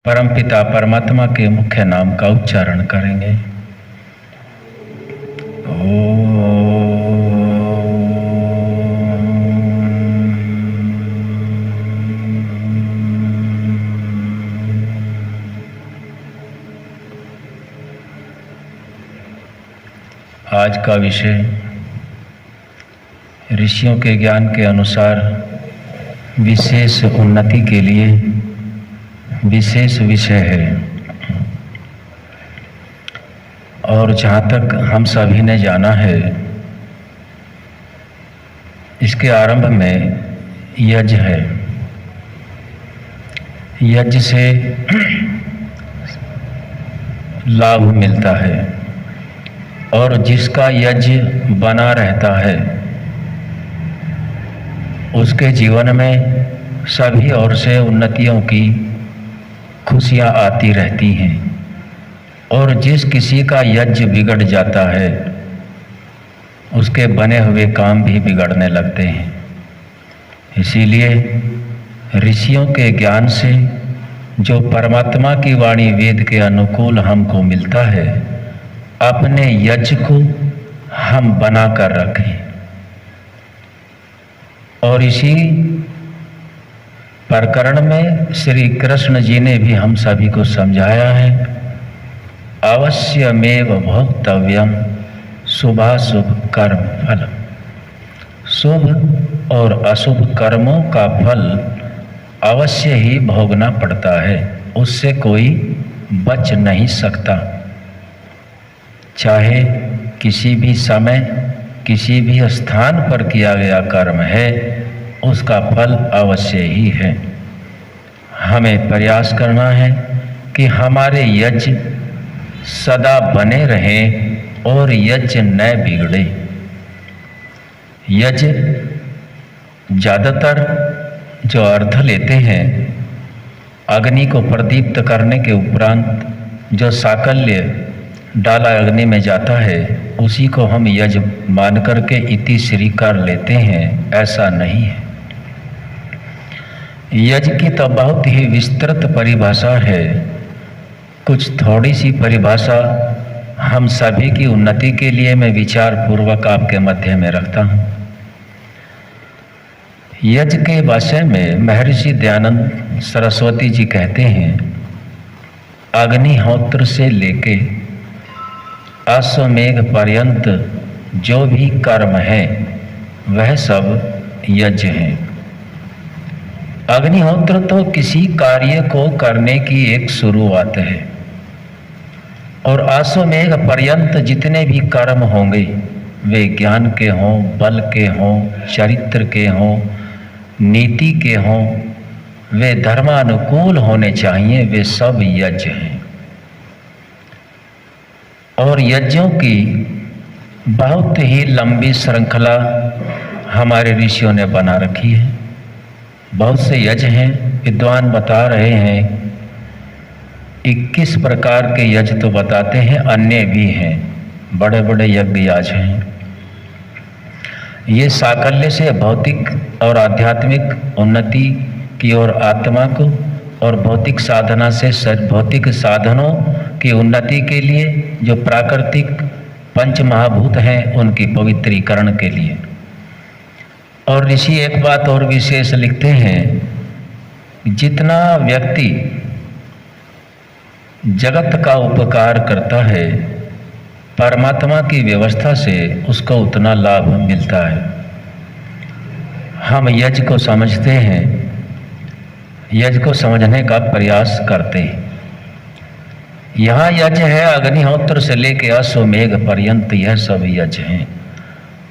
परमपिता परमात्मा के मुख्य नाम का उच्चारण करेंगे। आज का विषय ऋषियों के ज्ञान के अनुसार विशेष उन्नति के लिए विशेष विषय है। और जहाँ तक हम सभी ने जाना है, इसके आरंभ में यज्ञ है। यज्ञ से लाभ मिलता है और जिसका यज्ञ बना रहता है उसके जीवन में सभी ओर से उन्नतियों की खुशियाँ आती रहती हैं। और जिस किसी का यज्ञ बिगड़ जाता है उसके बने हुए काम भी बिगड़ने लगते हैं। इसीलिए ऋषियों के ज्ञान से जो परमात्मा की वाणी वेद के अनुकूल हमको मिलता है, अपने यज्ञ को हम बना कर रखें। और इसी प्रकरण में श्री कृष्ण जी ने भी हम सभी को समझाया है, अवश्यमेव भोक्तव्यम शुभाशुभ कर्म फल। शुभ और अशुभ कर्मों का फल अवश्य ही भोगना पड़ता है, उससे कोई बच नहीं सकता। चाहे किसी भी समय किसी भी स्थान पर किया गया कर्म है, उसका फल अवश्य ही है। हमें प्रयास करना है कि हमारे यज्ञ सदा बने रहें और यज्ञ न बिगड़े। यज्ञ ज़्यादातर जो अर्थ लेते हैं, अग्नि को प्रदीप्त करने के उपरांत जो साकल्य डाला अग्नि में जाता है, उसी को हम यज्ञ मान करके इति श्री कर लेते हैं। ऐसा नहीं है। यज्ञ की तो बहुत ही विस्तृत परिभाषा है। कुछ थोड़ी सी परिभाषा हम सभी की उन्नति के लिए मैं विचार पूर्वक आपके मध्य में रखता हूँ। यज्ञ के विषय में महर्षि दयानंद सरस्वती जी कहते हैं, अग्निहोत्र से लेके अश्वमेघ पर्यंत जो भी कर्म है वह सब यज्ञ हैं। अग्निहोत्र तो किसी कार्य को करने की एक शुरुआत है। और अश्वमेघ पर्यंत जितने भी कर्म होंगे, वे ज्ञान के हों, बल के हों, चरित्र के हों, नीति के हों, वे धर्मानुकूल होने चाहिए, वे सब यज्ञ हैं। और यज्ञों की बहुत ही लंबी श्रृंखला हमारे ऋषियों ने बना रखी है। बहुत से यज्ञ हैं। विद्वान बता रहे हैं 21 प्रकार के यज्ञ तो बताते हैं, अन्य भी हैं, बड़े बड़े यज्ञ याज हैं। ये साकल्य से भौतिक और आध्यात्मिक उन्नति की ओर आत्मा को, और भौतिक साधना से भौतिक साधनों की उन्नति के लिए जो प्राकृतिक पंच महाभूत हैं उनकी पवित्रीकरण के लिए। और ऋषि एक बात और विशेष लिखते हैं, जितना व्यक्ति जगत का उपकार करता है, परमात्मा की व्यवस्था से उसको उतना लाभ मिलता है। हम यज्ञ को समझते हैं, यज्ञ को समझने का प्रयास करते हैं। यहाँ यज्ञ है अग्निहोत्र से लेके अश्वमेघ पर्यंत, यह सब यज्ञ हैं।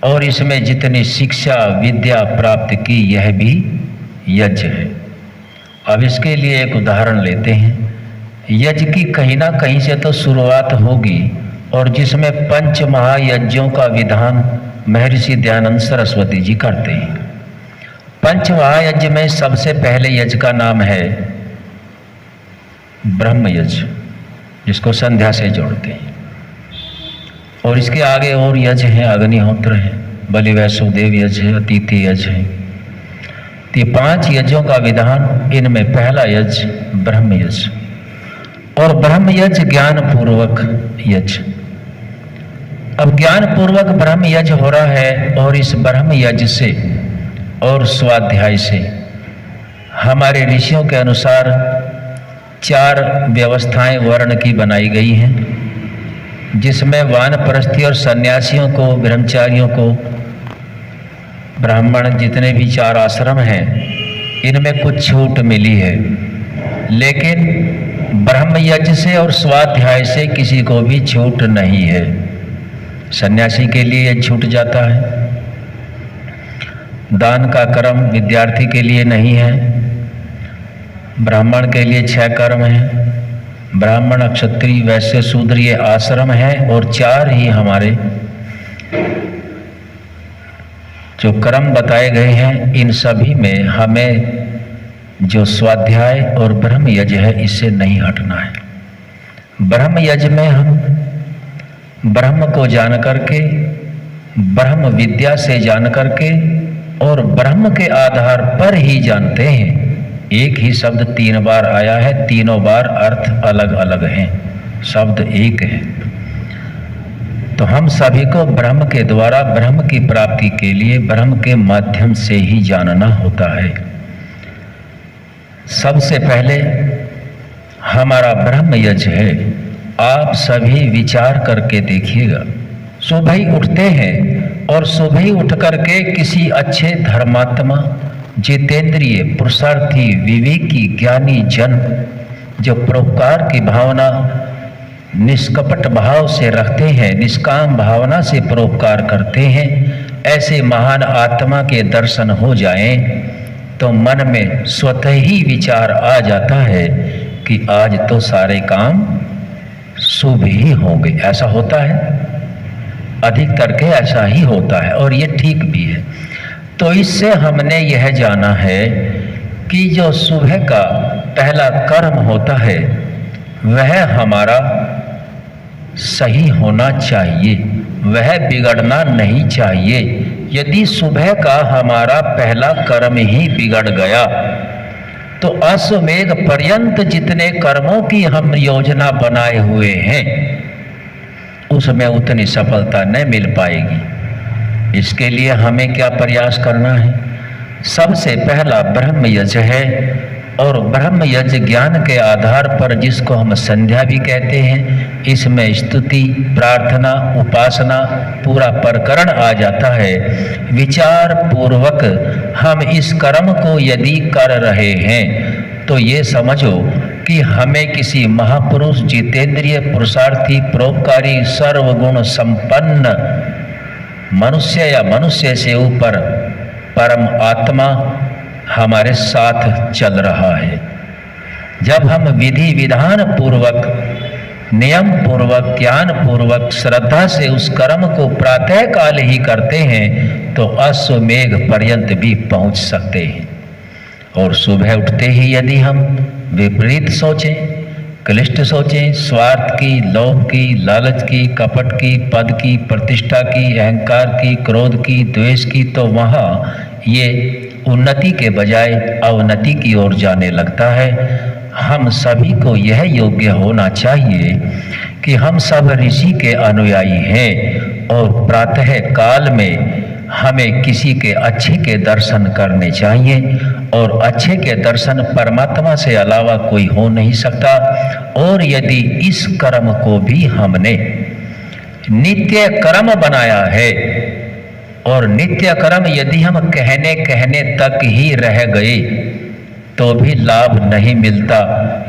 और इसमें जितनी शिक्षा विद्या प्राप्त की, यह भी यज्ञ है। अब इसके लिए एक उदाहरण लेते हैं। यज्ञ की कहीं ना कहीं से तो शुरुआत होगी, और जिसमें पंच महायज्ञों का विधान महर्षि दयानंद सरस्वती जी करते हैं। पंच महायज्ञ में सबसे पहले यज्ञ का नाम है ब्रह्म यज्ञ, जिसको संध्या से जोड़ते हैं। और इसके आगे और यज्ञ हैं, अग्निहोत्र है, बलि वैष्णोदेव यज्ञ है, अतिथि यज्ञ है। तो ये 5 यज्ञों का विधान, इनमें पहला यज्ञ ब्रह्म यज्ञ। और ब्रह्म यज्ञ ज्ञान पूर्वक यज्ञ। अब ज्ञान पूर्वक ब्रह्म यज्ञ हो रहा है और इस ब्रह्म यज्ञ से और स्वाध्याय से हमारे ऋषियों के अनुसार 4 व्यवस्थाएं वर्ण की बनाई गई हैं, जिसमें वानप्रस्थी और सन्यासियों को, ब्रह्मचारियों को, ब्राह्मण जितने भी 4 आश्रम हैं इनमें कुछ छूट मिली है, लेकिन ब्रह्म यज्ञ से और स्वाध्याय से किसी को भी छूट नहीं है। सन्यासी के लिए ये छूट जाता है। दान का कर्म विद्यार्थी के लिए नहीं है। ब्राह्मण के लिए 6 कर्म हैं। ब्राह्मण, क्षत्रिय, वैश्य, शूद्र ये आश्रम हैं और 4 ही हमारे जो कर्म बताए गए हैं। इन सभी में हमें जो स्वाध्याय और ब्रह्म यज्ञ है इससे नहीं हटना है। ब्रह्म यज्ञ में हम ब्रह्म को जान करके, ब्रह्म विद्या से जान करके और ब्रह्म के आधार पर ही जानते हैं। एक ही शब्द 3 बार आया है, तीनों बार अर्थ अलग अलग हैं, शब्द एक है। तो हम सभी को ब्रह्म के द्वारा ब्रह्म की प्राप्ति के लिए ब्रह्म के माध्यम से ही जानना होता है। सबसे पहले हमारा ब्रह्म यज्ञ है। आप सभी विचार करके देखिएगा। सुबह ही उठते हैं और सुबह ही उठ करके किसी अच्छे धर्मात्मा, जितेंद्रिय, पुरुषार्थी, विवेकी, ज्ञानी जन जो परोपकार की भावना निष्कपट भाव से रखते हैं, निष्काम भावना से परोपकार करते हैं, ऐसे महान आत्मा के दर्शन हो जाएं तो मन में स्वतः ही विचार आ जाता है कि आज तो सारे काम शुभ ही होंगे। ऐसा होता है, अधिकतर के ऐसा ही होता है और ये ठीक भी है। तो इससे हमने यह जाना है कि जो सुबह का पहला कर्म होता है वह हमारा सही होना चाहिए, वह बिगड़ना नहीं चाहिए। यदि सुबह का हमारा पहला कर्म ही बिगड़ गया तो अश्वमेध पर्यंत जितने कर्मों की हम योजना बनाए हुए हैं उसमें उतनी सफलता नहीं मिल पाएगी। इसके लिए हमें क्या प्रयास करना है? सबसे पहला ब्रह्म यज्ञ है और ब्रह्म यज्ञ ज्ञान के आधार पर, जिसको हम संध्या भी कहते हैं, इसमें स्तुति, प्रार्थना, उपासना पूरा प्रकरण आ जाता है। विचार पूर्वक हम इस कर्म को यदि कर रहे हैं तो ये समझो कि हमें किसी महापुरुष, जितेंद्रिय, पुरुषार्थी, परोपकारी, सर्वगुण संपन्न मनुष्य या मनुष्य से ऊपर परम आत्मा हमारे साथ चल रहा है। जब हम विधि विधान पूर्वक, नियम पूर्वक, ज्ञान पूर्वक, श्रद्धा से उस कर्म को प्रातः काल ही करते हैं तो अश्वमेघ पर्यंत भी पहुंच सकते हैं। और सुबह उठते ही यदि हम विपरीत सोचें, क्लिष्ट सोचें, स्वार्थ की, लोभ की, लालच की, कपट की, पद की, प्रतिष्ठा की, अहंकार की, क्रोध की, द्वेष की, तो वहाँ ये उन्नति के बजाय अवनति की ओर जाने लगता है। हम सभी को यह योग्य होना चाहिए कि हम सब ऋषि के अनुयायी हैं और प्रातः काल में हमें किसी के अच्छे के दर्शन करने चाहिए और अच्छे के दर्शन परमात्मा से अलावा कोई हो नहीं सकता। और यदि इस कर्म को भी हमने नित्य कर्म बनाया है और नित्य कर्म यदि हम कहने तक ही रह गए तो भी लाभ नहीं मिलता।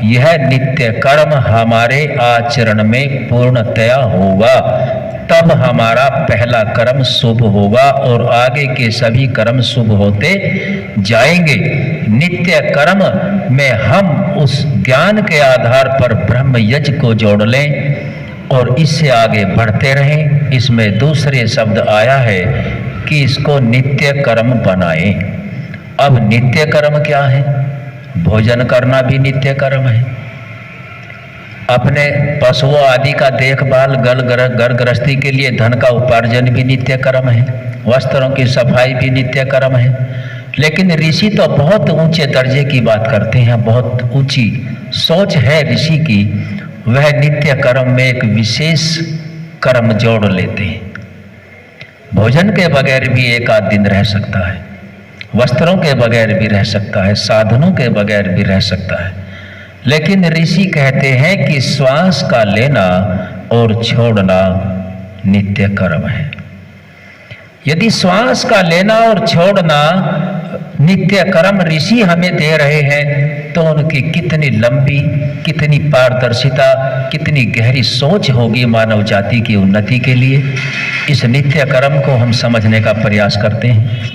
यह नित्य कर्म हमारे आचरण में पूर्णतया होगा, तब हमारा पहला कर्म शुभ होगा और आगे के सभी कर्म शुभ होते जाएंगे। नित्य कर्म में हम उस ज्ञान के आधार पर ब्रह्म यज्ञ को जोड़ लें और इससे आगे बढ़ते रहें। इसमें दूसरे शब्द आया है कि इसको नित्य कर्म बनाएं। अब नित्य कर्म क्या है? भोजन करना भी नित्य कर्म है, अपने पशुओं आदि का देखभाल, घर गृहस्थी के लिए धन का उपार्जन भी नित्य कर्म है, वस्त्रों की सफाई भी नित्य कर्म है। लेकिन ऋषि तो बहुत ऊंचे दर्जे की बात करते हैं, बहुत ऊंची सोच है ऋषि की, वह नित्य कर्म में एक विशेष कर्म जोड़ लेते हैं। भोजन के बगैर भी एक आध दिन रह सकता है, वस्त्रों के बगैर भी रह सकता है, साधनों के बगैर भी रह सकता है, लेकिन ऋषि कहते हैं कि श्वास का लेना और छोड़ना नित्य कर्म है। यदि श्वास का लेना और छोड़ना नित्य कर्म ऋषि हमें दे रहे हैं, तो उनकी कितनी लंबी, कितनी पारदर्शिता, कितनी गहरी सोच होगी मानव जाति की उन्नति के लिए। इस नित्य कर्म को हम समझने का प्रयास करते हैं।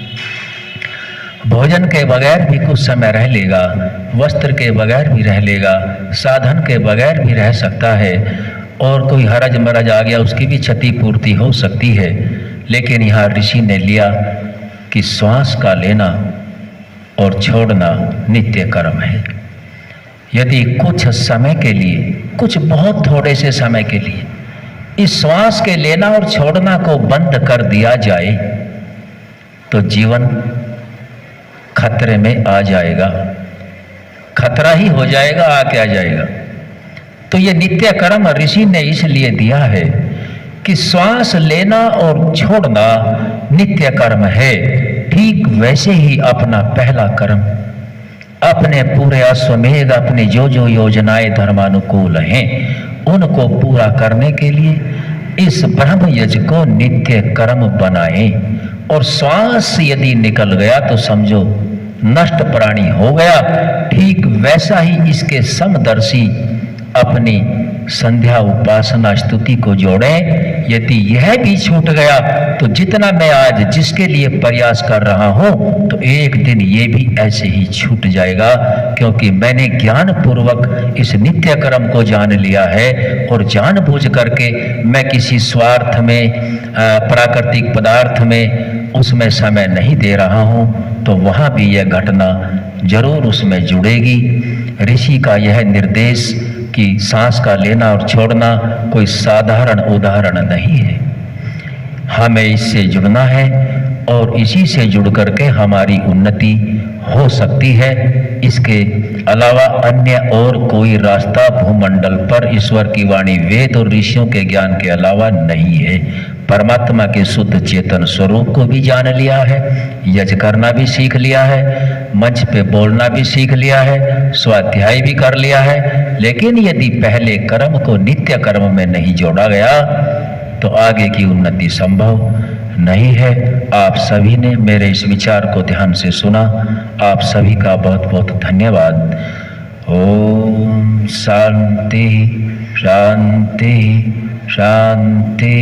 भोजन के बगैर भी कुछ समय रह लेगा, वस्त्र के बगैर भी रह लेगा, साधन के बगैर भी रह सकता है, और कोई हरज मरज आ गया उसकी भी क्षतिपूर्ति हो सकती है। लेकिन यहाँ ऋषि ने लिया कि श्वास का लेना और छोड़ना नित्य कर्म है। यदि कुछ समय के लिए, कुछ बहुत थोड़े से समय के लिए इस श्वास के लेना और छोड़ना को बंद कर दिया जाए तो जीवन खतरे में आ जाएगा, खतरा ही हो जाएगा, आ क्या जाएगा। तो ये नित्य कर्म ऋषि ने इसलिए दिया है कि श्वास लेना और छोड़ना नित्य कर्म है। ठीक वैसे ही अपना पहला कर्म, अपने पूरे अश्वमेध, अपनी जो जो योजनाएं धर्मानुकूल हैं, उनको पूरा करने के लिए इस ब्रह्म यज्ञ को नित्य कर्म बनाएं। और श्वास यदि निकल गया तो समझो नष्ट प्राणी हो गया। ठीक वैसा ही इसके समदर्शी अपनी संध्या उपासना स्तुति को जोड़ें। यदि यह भी छूट गया तो जितना मैं आज जिसके लिए प्रयास कर रहा हूं, तो एक दिन ये भी ऐसे ही छूट जाएगा, क्योंकि मैंने ज्ञान पूर्वक इस नित्य कर्म को जान लिया है और जानबूझ करके मैं किसी स्वार्थ में, प्राकृतिक पदार्थ में उसमें समय नहीं दे रहा हूं, तो वहां भी यह घटना जरूर उसमें जुड़ेगी। ऋषि का यह निर्देश कि सांस का लेना और छोड़ना कोई साधारण उदाहरण नहीं है। हमें इससे जुड़ना है और इसी से जुड़ करके हमारी उन्नति हो सकती है। इसके अलावा अन्य और कोई रास्ता भूमंडल पर ईश्वर की वाणी, वेद और ऋषियों के ज्ञान के अलावा नहीं है। परमात्मा के शुद्ध चेतन स्वरूप को भी जान लिया है, यज्ञ करना भी सीख लिया है, मंच पे बोलना भी सीख लिया है, स्वाध्याय भी कर लिया है। लेकिन यदि पहले कर्म को नित्य कर्म में नहीं जोड़ा गया तो आगे की उन्नति संभव नहीं है। आप सभी ने मेरे इस विचार को ध्यान से सुना, आप सभी का बहुत बहुत धन्यवाद। ओम शांति शांति शांति।